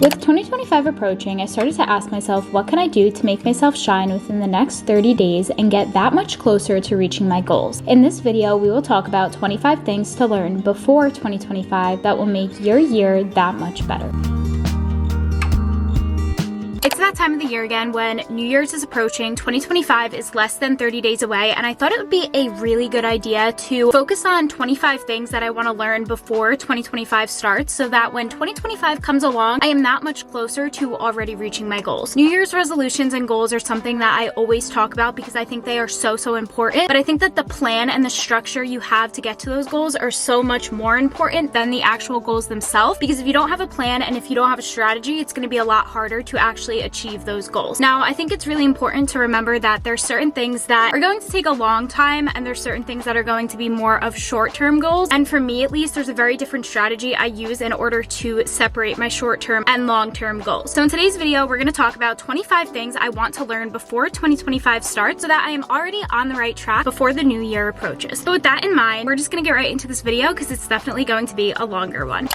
With 2025 approaching, I started to ask myself, what can I do to make myself shine within the next 30 days and get that much closer to reaching my goals? In this video, we will talk about 25 things to learn before 2025 that will make your year that much better. It's that time of the year again when New Year's is approaching. 2025 is less than 30 days away, and I thought it would be a really good idea to focus on 25 things that I want to learn before 2025 starts so that when 2025 comes along, I am that much closer to already reaching my goals. New Year's resolutions and goals are something that I always talk about because I think they are so important, but I think that the plan and the structure you have to get to those goals are so much more important than the actual goals themselves, because if you don't have a plan and if you don't have a strategy, it's going to be a lot harder to actually achieve those goals. Now, I think it's really important to remember that there's certain things that are going to take a long time and there's certain things that are going to be more of short-term goals. And for me, at least, there's a very different strategy I use in order to separate my short-term and long-term goals. So in today's video, we're going to talk about 25 things I want to learn before 2025 starts so that I am already on the right track before the new year approaches. So with that in mind, we're just going to get right into this video because it's definitely going to be a longer one.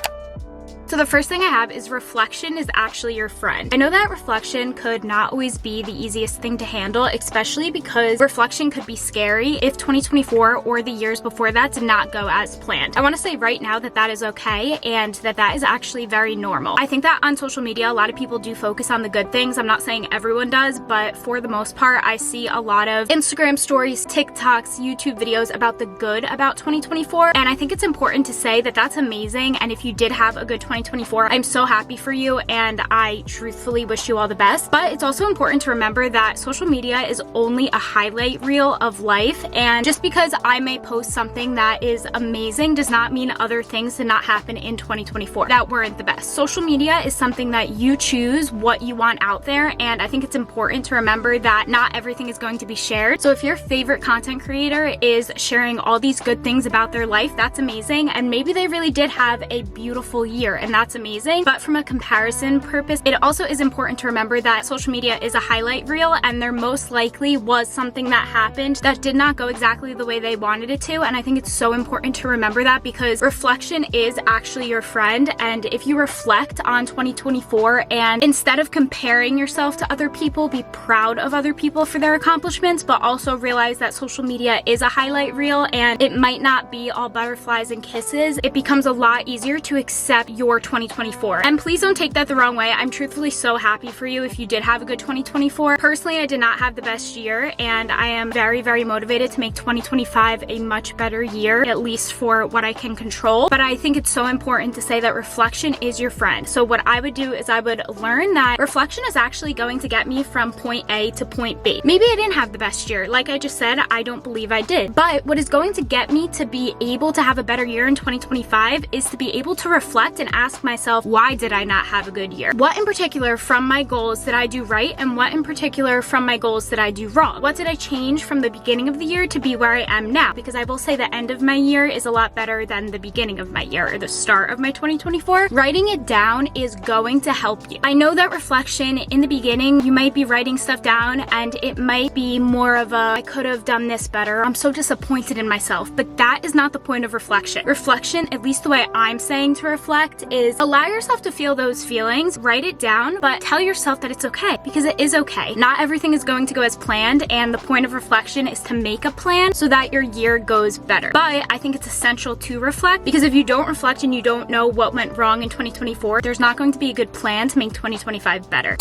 So the first thing I have is reflection is actually your friend. I know that reflection could not always be the easiest thing to handle, especially because reflection could be scary if 2024 or the years before that did not go as planned. I want to say right now that that is okay and that is actually very normal. I think that on social media, a lot of people do focus on the good things. I'm not saying everyone does, but for the most part, I see a lot of Instagram stories, TikToks, YouTube videos about the good about 2024. And I think it's important to say that that's amazing. And if you did have a good 2024, I'm so happy for you and I truthfully wish you all the best. But it's also important to remember that social media is only a highlight reel of life, and just because I may post something that is amazing does not mean other things did not happen in 2024 that weren't the best. Social media is something that you choose what you want out there, and I think it's important to remember that not everything is going to be shared. So if your favorite content creator is sharing all these good things about their life, that's amazing, and maybe they really did have a beautiful year and that's amazing. But from a comparison purpose, it also is important to remember that social media is a highlight reel and there most likely was something that happened that did not go exactly the way they wanted it to. And I think it's so important to remember that because reflection is actually your friend. And if you reflect on 2024 and instead of comparing yourself to other people, be proud of other people for their accomplishments, but also realize that social media is a highlight reel and it might not be all butterflies and kisses, it becomes a lot easier to accept your 2024. And please don't take that the wrong way. I'm truthfully so happy for you if you did have a good 2024. Personally, I did not have the best year and I am very motivated to make 2025 a much better year, at least for what I can control. But I think it's so important to say that reflection is your friend. So what I would do is I would learn that reflection is actually going to get me from point A to point B. Maybe I didn't have the best year. Like I just said, I don't believe I did. But what is going to get me to be able to have a better year in 2025 is to be able to reflect and ask myself, why did I not have a good year? What in particular from my goals did I do right? And what in particular from my goals did I do wrong? What did I change from the beginning of the year to be where I am now? Because I will say the end of my year is a lot better than the beginning of my year or the start of my 2024. Writing it down is going to help you. I know that reflection in the beginning, you might be writing stuff down and it might be more of a, I could have done this better. I'm so disappointed in myself, but that is not the point of reflection. Reflection, at least the way I'm saying to reflect, is allow yourself to feel those feelings, write it down, but tell yourself that it's okay because it is okay. Not everything is going to go as planned, and the point of reflection is to make a plan so that your year goes better. But I think it's essential to reflect because if you don't reflect and you don't know what went wrong in 2024, there's not going to be a good plan to make 2025 better.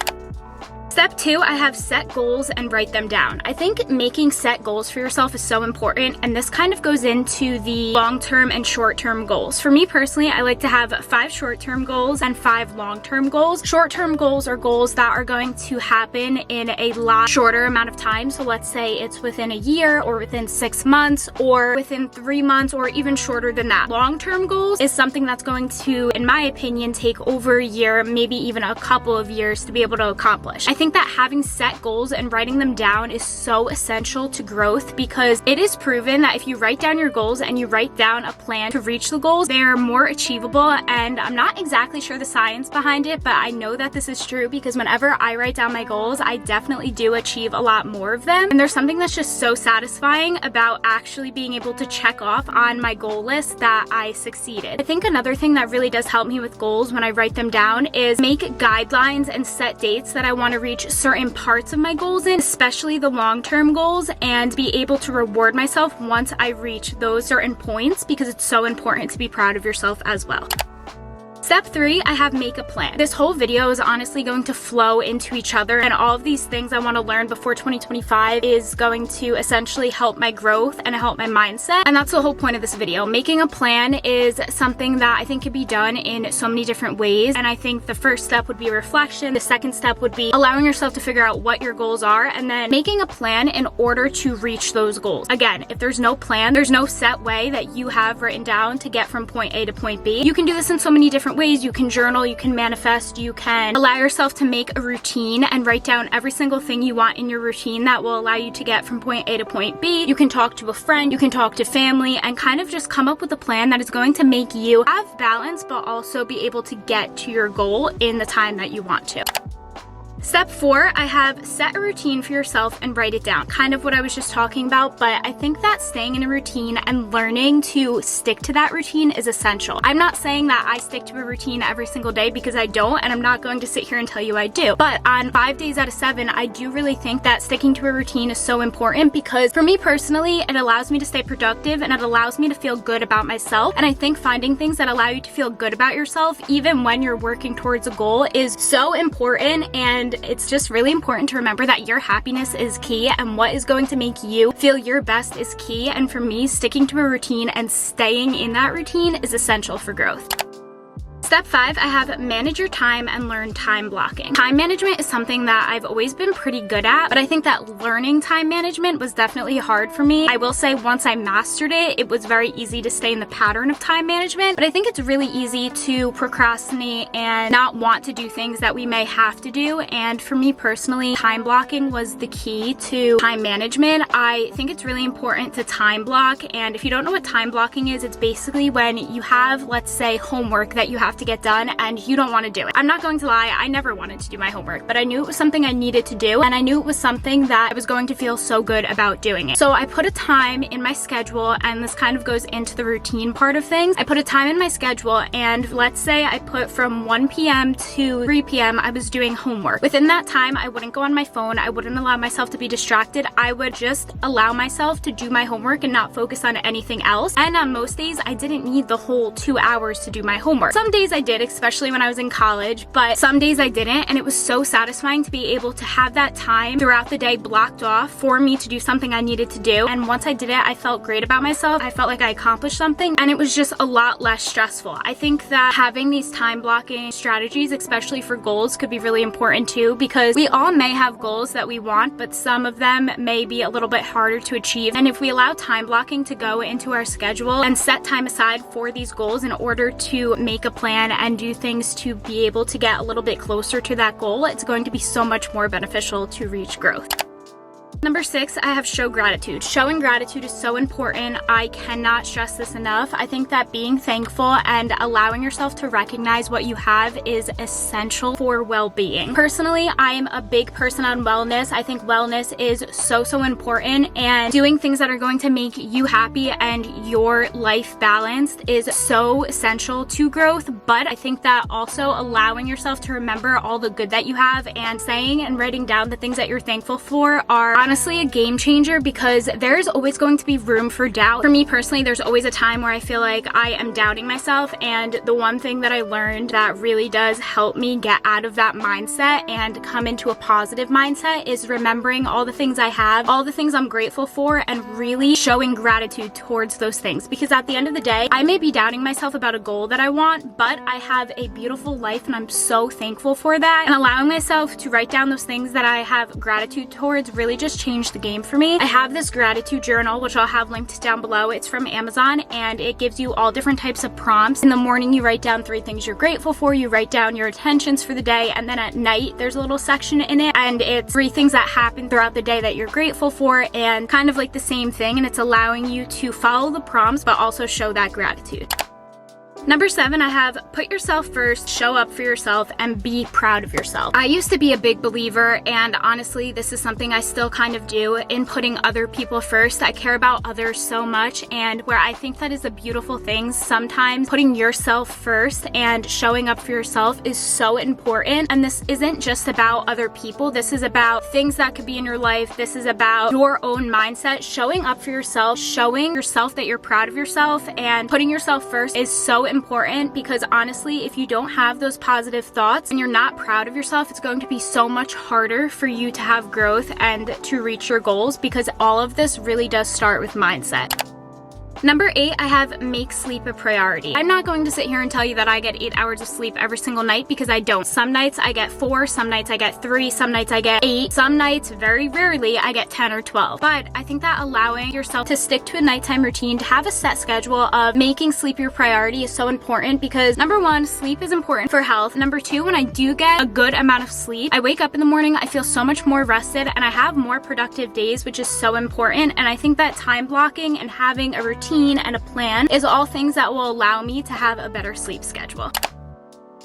Step 2, I have set goals and write them down. I think making set goals for yourself is so important, and this kind of goes into the long-term and short-term goals. For me personally, I like to have 5 short-term goals and 5 long-term goals. Short-term goals are goals that are going to happen in a lot shorter amount of time. So let's say it's within a year or within 6 months or within 3 months or even shorter than that. Long-term goals is something that's going to, in my opinion, take over a year, maybe even a couple of years to be able to accomplish. I think think that having set goals and writing them down is so essential to growth, because it is proven that if you write down your goals and you write down a plan to reach the goals, they're more achievable. And I'm not exactly sure the science behind it, but I know that this is true because whenever I write down my goals, I definitely do achieve a lot more of them. And there's something that's just so satisfying about actually being able to check off on my goal list that I succeeded. I think another thing that really does help me with goals when I write them down is make guidelines and set dates that I want to reach certain parts of my goals in, especially the long-term goals, and be able to reward myself once I reach those certain points, because it's so important to be proud of yourself as well. Step 3, I have make a plan. This whole video is honestly going to flow into each other, and all of these things I want to learn before 2025 is going to essentially help my growth and help my mindset. And that's the whole point of this video. Making a plan is something that I think can be done in so many different ways. And I think the first step would be reflection. The second step would be allowing yourself to figure out what your goals are, and then making a plan in order to reach those goals. Again, if there's no plan, there's no set way that you have written down to get from point A to point B. You can do this in so many different ways. You can journal, you can manifest, you can allow yourself to make a routine and write down every single thing you want in your routine that will allow you to get from point A to point B. You can talk to a friend, you can talk to family, and kind of just come up with a plan that is going to make you have balance but also be able to get to your goal in the time that you want to. Step 4, I have set a routine for yourself and write it down. Kind of what I was just talking about, but I think that staying in a routine and learning to stick to that routine is essential. I'm not saying that I stick to a routine every single day, because I don't, and I'm not going to sit here and tell you I do. But on 5 days out of 7, I do really think that sticking to a routine is so important, because for me personally, it allows me to stay productive and it allows me to feel good about myself. And I think finding things that allow you to feel good about yourself, even when you're working towards a goal, is so important. And it's just really important to remember that your happiness is key, and what is going to make you feel your best is key. And for me, sticking to a routine and staying in that routine is essential for growth. Step 5, I have manage your time and learn time blocking. Time management is something that I've always been pretty good at, but I think that learning time management was definitely hard for me. I will say once I mastered it, it was very easy to stay in the pattern of time management, but I think it's really easy to procrastinate and not want to do things that we may have to do. And for me personally, time blocking was the key to time management. I think it's really important to time block, and if you don't know what time blocking is, it's basically when you have, let's say, homework that you have to get done and you don't want to do it. I'm not going to lie, I never wanted to do my homework, but I knew it was something I needed to do, and I knew it was something that I was going to feel so good about doing it. So I put a time in my schedule, and this kind of goes into the routine part of things. I put a time in my schedule, and let's say I put from 1 p.m. to 3 p.m. I was doing homework. Within that time, I wouldn't go on my phone, I wouldn't allow myself to be distracted. I would just allow myself to do my homework and not focus on anything else. And on most days, I didn't need the whole 2 hours to do my homework. Some days I did, especially when I was in college, but some days I didn't, and it was so satisfying to be able to have that time throughout the day blocked off for me to do something I needed to do. And once I did it, I felt great about myself. I felt like I accomplished something, and it was just a lot less stressful. I think that having these time blocking strategies, especially for goals, could be really important too, because we all may have goals that we want, but some of them may be a little bit harder to achieve. And if we allow time blocking to go into our schedule and set time aside for these goals in order to make a plan and do things to be able to get a little bit closer to that goal, it's going to be so much more beneficial to reach growth. Number 6, I have show gratitude. Showing gratitude is so important. I cannot stress this enough. I think that being thankful and allowing yourself to recognize what you have is essential for well-being. Personally, I am a big person on wellness. I think wellness is so important, and doing things that are going to make you happy and your life balanced is so essential to growth. But I think that also allowing yourself to remember all the good that you have and saying and writing down the things that you're thankful for are honestly a game changer, because there's always going to be room for doubt. For me personally, there's always a time where I feel like I am doubting myself, and the one thing that I learned that really does help me get out of that mindset and come into a positive mindset is remembering all the things I have, all the things I'm grateful for, and really showing gratitude towards those things. Because at the end of the day, I may be doubting myself about a goal that I want, but I have a beautiful life and I'm so thankful for that. And allowing myself to write down those things that I have gratitude towards really just changed the game for me. I have this gratitude journal, which I'll have linked down below. It's from Amazon, and it gives you all different types of prompts. In the morning, you write down 3 things you're grateful for, you write down your intentions for the day, and then at night, there's a little section in it, and it's 3 things that happen throughout the day that you're grateful for, and kind of like the same thing, and it's allowing you to follow the prompts, but also show that gratitude. Number 7, I have put yourself first, show up for yourself, and be proud of yourself. I used to be a big believer, and honestly, this is something I still kind of do in putting other people first. I care about others so much, and where I think that is a beautiful thing, sometimes putting yourself first and showing up for yourself is so important. And this isn't just about other people. This is about things that could be in your life. This is about your own mindset. Showing up for yourself, showing yourself that you're proud of yourself, and putting yourself first is so important, because honestly, if you don't have those positive thoughts and you're not proud of yourself, it's going to be so much harder for you to have growth and to reach your goals, because all of this really does start with mindset. Number 8, I have make sleep a priority. I'm not going to sit here and tell you that I get 8 hours of sleep every single night, because I don't. Some nights I get 4, some nights I get 3, some nights I get 8, some nights, very rarely, I get 10 or 12. But I think that allowing yourself to stick to a nighttime routine, to have a set schedule of making sleep your priority is so important, because number 1, sleep is important for health. Number 2, when I do get a good amount of sleep, I wake up in the morning, I feel so much more rested, and I have more productive days, which is so important. And I think that time blocking and having a routine and a plan is all things that will allow me to have a better sleep schedule.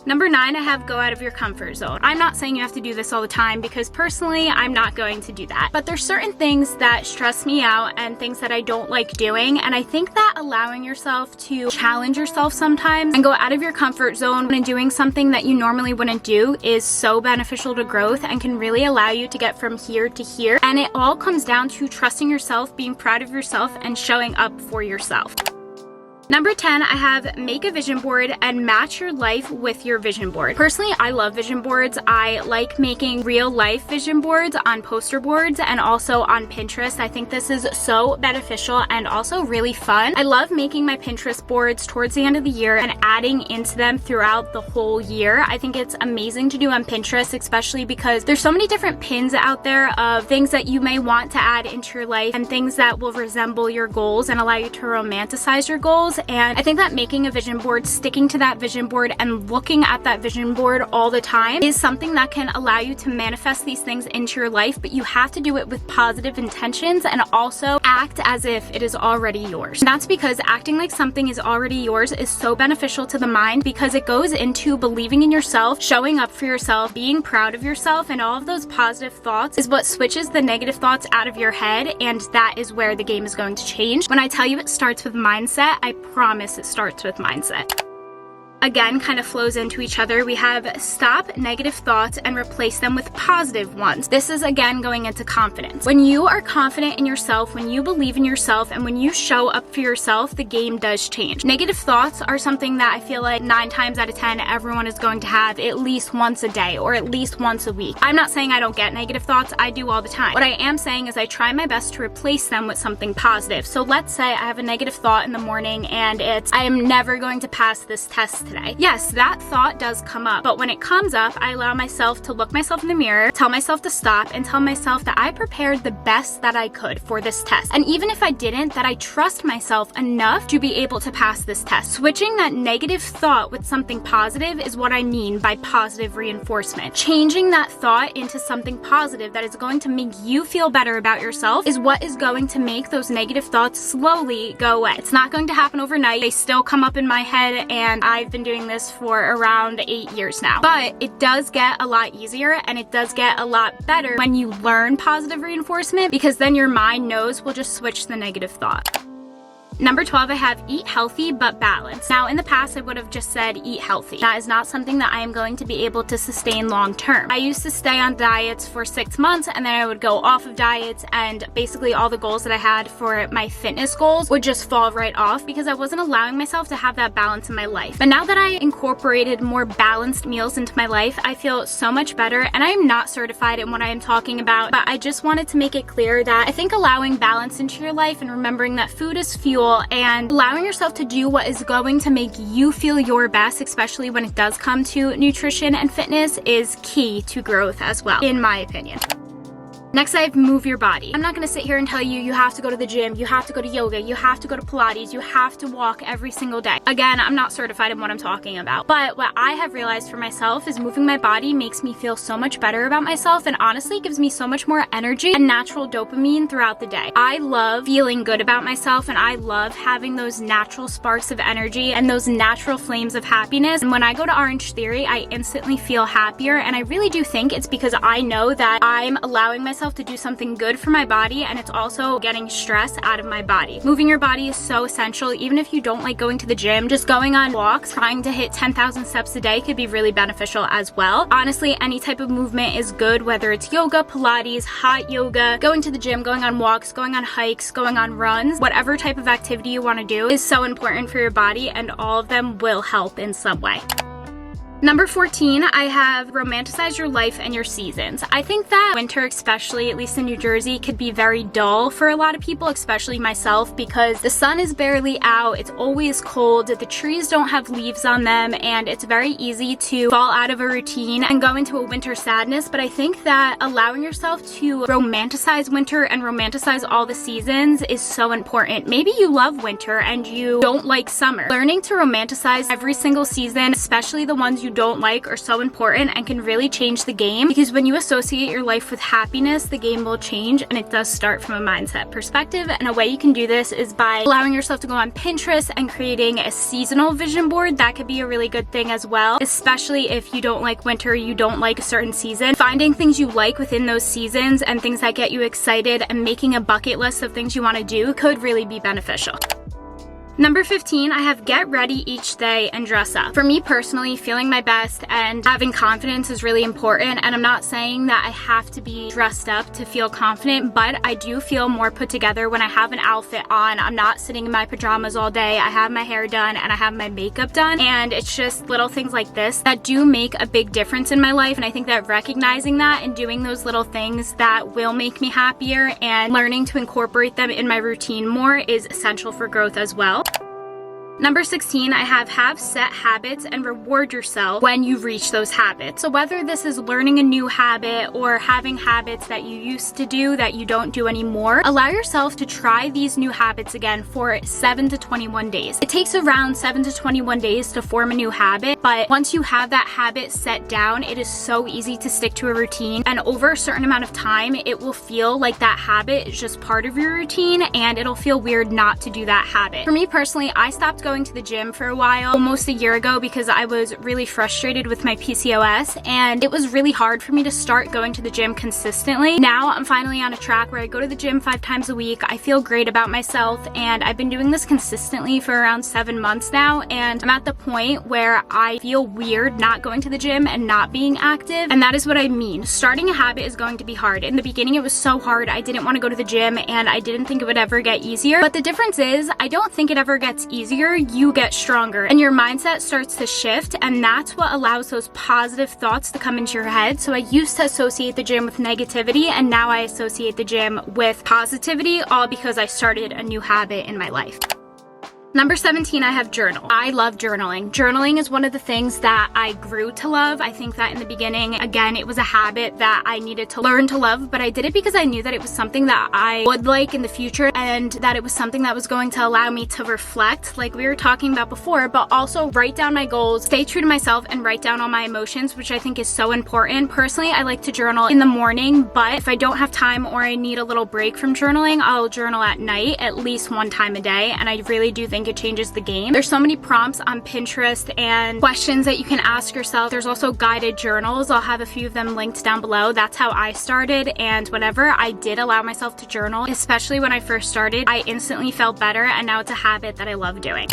Number 9, I have go out of your comfort zone. I'm not saying you have to do this all the time, because personally, I'm not going to do that. But there's certain things that stress me out and things that I don't like doing. And I think that allowing yourself to challenge yourself sometimes and go out of your comfort zone and doing something that you normally wouldn't do is so beneficial to growth and can really allow you to get from here to here. And it all comes down to trusting yourself, being proud of yourself, and showing up for yourself. Number 10, I have make a vision board and match your life with your vision board. Personally, I love vision boards. I like making real life vision boards on poster boards and also on Pinterest. I think this is so beneficial and also really fun. I love making my Pinterest boards towards the end of the year and adding into them throughout the whole year. I think it's amazing to do on Pinterest, especially because there's so many different pins out there of things that you may want to add into your life and things that will resemble your goals and allow you to romanticize your goals. And I think that making a vision board, sticking to that vision board, and looking at that vision board all the time is something that can allow you to manifest these things into your life, but you have to do it with positive intentions and also act as if it is already yours. And that's because acting like something is already yours is so beneficial to the mind, because it goes into believing in yourself, showing up for yourself, being proud of yourself, and all of those positive thoughts is what switches the negative thoughts out of your head, and that is where the game is going to change. When I tell you it starts with mindset, I promise it starts with mindset. Again, kind of flows into each other. We have stop negative thoughts and replace them with positive ones. This is again going into confidence. When you are confident in yourself, when you believe in yourself, and when you show up for yourself, the game does change. Negative thoughts are something that I feel like 9 times out of 10 everyone is going to have at least once a day or at least once a week. I'm not saying I don't get negative thoughts, I do all the time. What I am saying is I try my best to replace them with something positive. So let's say I have a negative thought in the morning and it's, I am never going to pass this test today. Yes, that thought does come up, but when it comes up, I allow myself to look myself in the mirror, tell myself to stop, and tell myself that I prepared the best that I could for this test. And even if I didn't, that I trust myself enough to be able to pass this test. Switching that negative thought with something positive is what I mean by positive reinforcement. Changing that thought into something positive that is going to make you feel better about yourself is what is going to make those negative thoughts slowly go away. It's not going to happen overnight. They still come up in my head, and I've been doing this for around 8 years now. But it does get a lot easier and it does get a lot better when you learn positive reinforcement, because then your mind knows we'll just switch the negative thought. Number 12, I have eat healthy but balanced. Now, in the past, I would have just said eat healthy. That is not something that I am going to be able to sustain long term. I used to stay on diets for 6 months and then I would go off of diets, and basically all the goals that I had for my fitness goals would just fall right off because I wasn't allowing myself to have that balance in my life. But now that I incorporated more balanced meals into my life, I feel so much better, and I am not certified in what I am talking about, but I just wanted to make it clear that I think allowing balance into your life and remembering that food is fuel and allowing yourself to do what is going to make you feel your best, especially when it does come to nutrition and fitness, is key to growth as well, in my opinion. Next, I have move your body. I'm not gonna sit here and tell you have to go to the gym, you have to go to yoga, you have to go to Pilates, you have to walk every single day. Again, I'm not certified in what I'm talking about, but what I have realized for myself is moving my body makes me feel so much better about myself and honestly gives me so much more energy and natural dopamine throughout the day. I love feeling good about myself and I love having those natural sparks of energy and those natural flames of happiness. And when I go to Orange Theory, I instantly feel happier, and I really do think it's because I know that I'm allowing myself to do something good for my body, and it's also getting stress out of my body. Moving your body is so essential. Even if you don't like going to the gym, just going on walks, trying to hit 10,000 steps a day could be really beneficial as well. Honestly, any type of movement is good, whether it's yoga, Pilates, hot yoga, going to the gym, going on walks, going on hikes, going on runs, whatever type of activity you want to do is so important for your body, and all of them will help in some way. Number 14, I have romanticize your life and your seasons. I think that winter, especially, at least in New Jersey, could be very dull for a lot of people, especially myself, because the sun is barely out, it's always cold, the trees don't have leaves on them, and it's very easy to fall out of a routine and go into a winter sadness. But I think that allowing yourself to romanticize winter and romanticize all the seasons is so important. Maybe you love winter and you don't like summer. Learning to romanticize every single season, especially the ones you don't like, are so important and can really change the game, because when you associate your life with happiness, the game will change, and it does start from a mindset perspective. And a way you can do this is by allowing yourself to go on Pinterest and creating a seasonal vision board. That could be a really good thing as well, especially if you don't like winter, you don't like a certain season. Finding things you like within those seasons and things that get you excited and making a bucket list of things you want to do could really be beneficial. Number 15, I have get ready each day and dress up. For me personally, feeling my best and having confidence is really important, and I'm not saying that I have to be dressed up to feel confident, but I do feel more put together when I have an outfit on. I'm not sitting in my pajamas all day. I have my hair done and I have my makeup done, and it's just little things like this that do make a big difference in my life. And I think that recognizing that and doing those little things that will make me happier and learning to incorporate them in my routine more is essential for growth as well. Number 16, I have set habits and reward yourself when you reach those habits. So whether this is learning a new habit or having habits that you used to do that you don't do anymore, allow yourself to try these new habits again for 7 to 21 days. It takes around 7 to 21 days to form a new habit, but once you have that habit set down, it is so easy to stick to a routine, and over a certain amount of time, it will feel like that habit is just part of your routine, and it'll feel weird not to do that habit. For me personally, I stopped going to the gym for a while, almost a year ago, because I was really frustrated with my PCOS, and it was really hard for me to start going to the gym consistently. Now I'm finally on a track where I go to the gym 5 times a week. I feel great about myself, and I've been doing this consistently for around 7 months now, and I'm at the point where I feel weird not going to the gym and not being active, and that is what I mean. Starting a habit is going to be hard. In the beginning, it was so hard. I didn't want to go to the gym, and I didn't think it would ever get easier, but the difference is I don't think it ever gets easier. You get stronger and your mindset starts to shift, and that's what allows those positive thoughts to come into your head. So I used to associate the gym with negativity, and now I associate the gym with positivity, all because I started a new habit in my life. Number 17, I have journal. I love journaling. Journaling is one of the things that I grew to love. I think that in the beginning, again, it was a habit that I needed to learn to love, but I did it because I knew that it was something that I would like in the future, and that it was something that was going to allow me to reflect, like we were talking about before, but also write down my goals, stay true to myself, and write down all my emotions, which I think is so important. Personally, I like to journal in the morning, but if I don't have time or I need a little break from journaling, I'll journal at night at least 1 time a day, and I really do think it changes the game. There's so many prompts on Pinterest and questions that you can ask yourself. There's also guided journals. I'll have a few of them linked down below. That's how I started, and whenever I did allow myself to journal, especially when I first started, I instantly felt better, and now it's a habit that I love doing.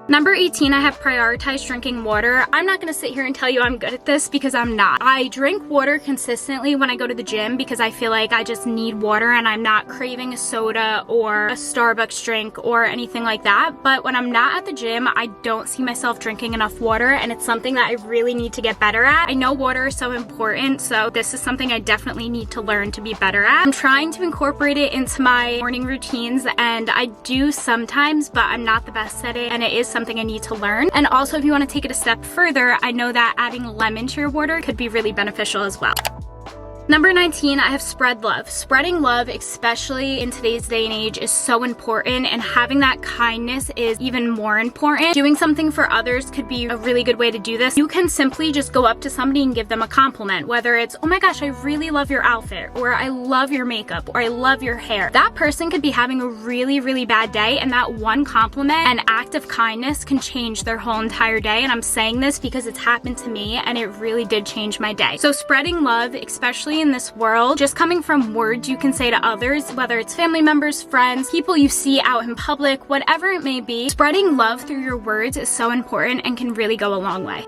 Number 18, I have prioritized drinking water. I'm not gonna sit here and tell you I'm good at this, because I'm not. I drink water consistently when I go to the gym because I feel like I just need water and I'm not craving a soda or a Starbucks drink or anything like that. But when I'm not at the gym, I don't see myself drinking enough water, and it's something that I really need to get better at. I know water is so important, so this is something I definitely need to learn to be better at. I'm trying to incorporate it into my morning routines, and I do sometimes, but I'm not the best at it, and it is something I need to learn. And also, if you want to take it a step further, I know that adding lemon to your water could be really beneficial as well. Number 19, I have spread love. Spreading love, especially in today's day and age, is so important, and having that kindness is even more important. Doing something for others could be a really good way to do this. You can simply just go up to somebody and give them a compliment, whether it's, oh my gosh, I really love your outfit, or I love your makeup, or I love your hair. That person could be having a really, really bad day, and that one compliment and act of kindness can change their whole entire day. And I'm saying this because it's happened to me, and it really did change my day. So spreading love, especially in this world, just coming from words you can say to others, whether it's family members, friends, people you see out in public, whatever it may be, spreading love through your words is so important and can really go a long way.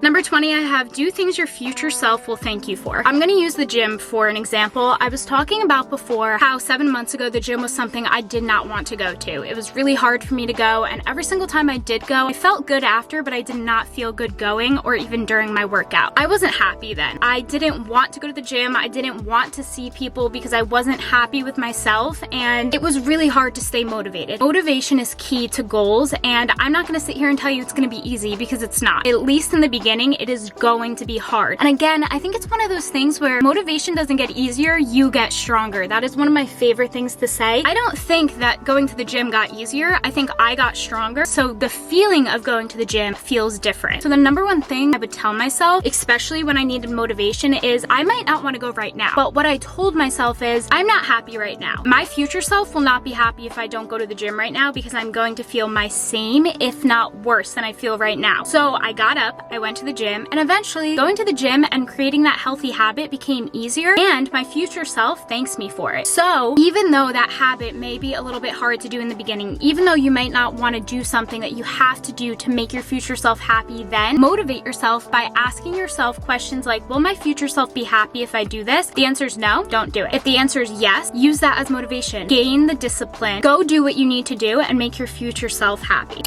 Number 20, I have do things your future self will thank you for. I'm going to use the gym for an example. I was talking about before how 7 months ago the gym was something I did not want to go to. It was really hard for me to go, and every single time I did go, I felt good after, but I did not feel good going or even during my workout. I wasn't happy then. I didn't want to go to the gym. I didn't want to see people because I wasn't happy with myself, and it was really hard to stay motivated. Motivation is key to goals, and I'm not going to sit here and tell you it's going to be easy, because it's not. At least in the beginning, it is going to be hard. And again, I think it's one of those things where motivation doesn't get easier, you get stronger. That is one of my favorite things to say. I don't think that going to the gym got easier. I think I got stronger. So the feeling of going to the gym feels different. So the number one thing I would tell myself, especially when I needed motivation, is I might not want to go right now. But what I told myself is, I'm not happy right now. My future self will not be happy if I don't go to the gym right now, because I'm going to feel my same, if not worse than I feel right now. So I got up, I went to the gym, and eventually going to the gym and creating that healthy habit became easier, and my future self thanks me for it. So even though that habit may be a little bit hard to do in the beginning, even though you might not want to do something that you have to do to make your future self happy, then motivate yourself by asking yourself questions like, will my future self be happy if I do this? The answer is no, don't do it. If the answer is yes, use that as motivation. Gain the discipline. Go do what you need to do and make your future self happy.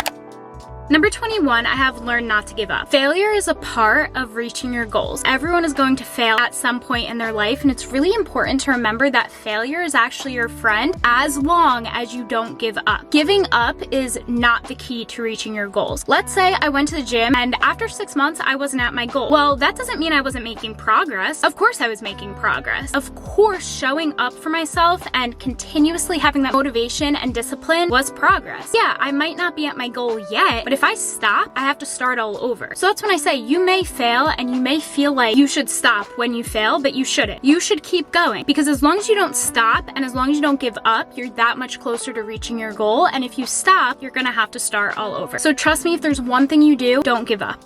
Number 21, I have learned not to give up. Failure is a part of reaching your goals. Everyone is going to fail at some point in their life, and it's really important to remember that failure is actually your friend as long as you don't give up. Giving up is not the key to reaching your goals. Let's say I went to the gym and after 6 months I wasn't at my goal. Well, that doesn't mean I wasn't making progress. Of course I was making progress. Of course showing up for myself and continuously having that motivation and discipline was progress. Yeah, I might not be at my goal yet, but if I stop, I have to start all over. So that's when I say you may fail and you may feel like you should stop when you fail, but you shouldn't. You should keep going, because as long as you don't stop and as long as you don't give up, you're that much closer to reaching your goal. And if you stop, you're gonna have to start all over. So trust me, if there's one thing you do, don't give up.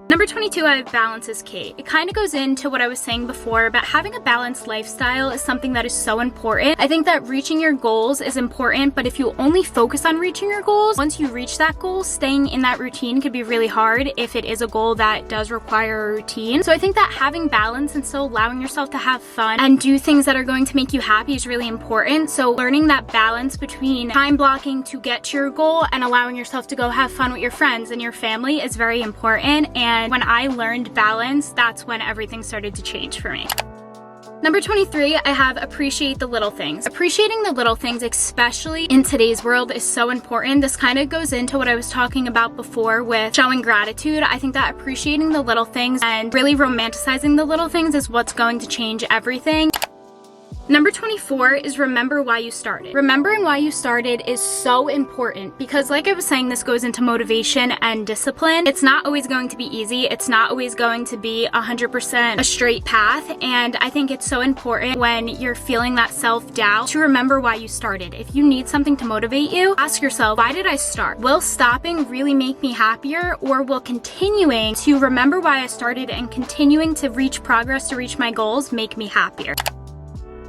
Number 22, I have balance is key. It kind of goes into what I was saying before about having a balanced lifestyle is something that is so important. I think that reaching your goals is important, but if you only focus on reaching your goals, once you reach that goal, staying in that routine could be really hard if it is a goal that does require a routine. So I think that having balance and still allowing yourself to have fun and do things that are going to make you happy is really important. So learning that balance between time blocking to get to your goal and allowing yourself to go have fun with your friends and your family is very important. And when I learned balance, that's when everything started to change for me. Number 23, I have appreciate the little things. Appreciating the little things, especially in today's world, is so important. This kind of goes into what I was talking about before with showing gratitude. I think that appreciating the little things and really romanticizing the little things is what's going to change everything. Number 24 is remember why you started. Remembering why you started is so important because, like I was saying, this goes into motivation and discipline. It's not always going to be easy. It's not always going to be 100% a straight path. And I think it's so important when you're feeling that self-doubt to remember why you started. If you need something to motivate you, ask yourself, why did I start? Will stopping really make me happier, or will continuing to remember why I started and continuing to reach progress to reach my goals make me happier?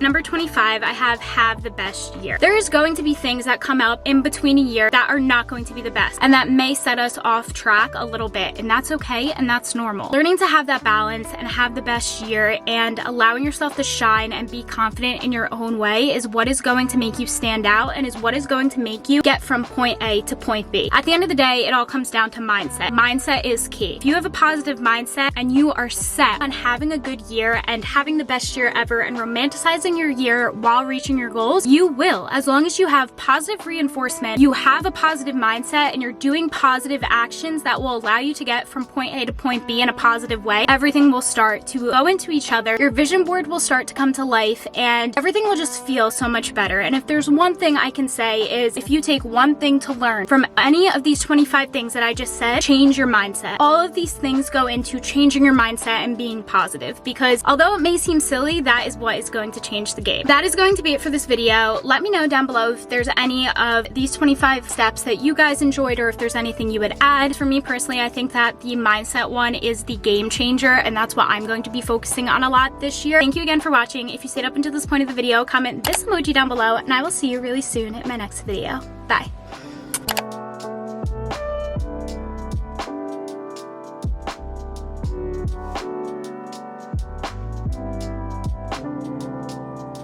Number 25, I have the best year. There is going to be things that come up in between a year that are not going to be the best, and that may set us off track a little bit, and that's okay, and that's normal. Learning to have that balance and have the best year and allowing yourself to shine and be confident in your own way is what is going to make you stand out and is what is going to make you get from point A to point B. At the end of the day, it all comes down to mindset. Mindset is key. If you have a positive mindset and you are set on having a good year and having the best year ever and romanticizing in your year while reaching your goals, you will. As long as you have positive reinforcement, you have a positive mindset, and you're doing positive actions that will allow you to get from point A to point B in a positive way, everything will start to go into each other. Your vision board will start to come to life, and everything will just feel so much better. And if there's one thing I can say is, if you take one thing to learn from any of these 25 things that I just said, change your mindset. All of these things go into changing your mindset and being positive, because although it may seem silly, that is what is going to change the game. That is going to be it for this video. Let me know down below if there's any of these 25 steps that you guys enjoyed, or if there's anything you would add. For me personally, I think that the mindset one is the game changer, and that's what I'm going to be focusing on a lot this year. Thank you again for watching. If you stayed up until this point of the video, comment this emoji down below, and I will see you really soon in my next video. Bye.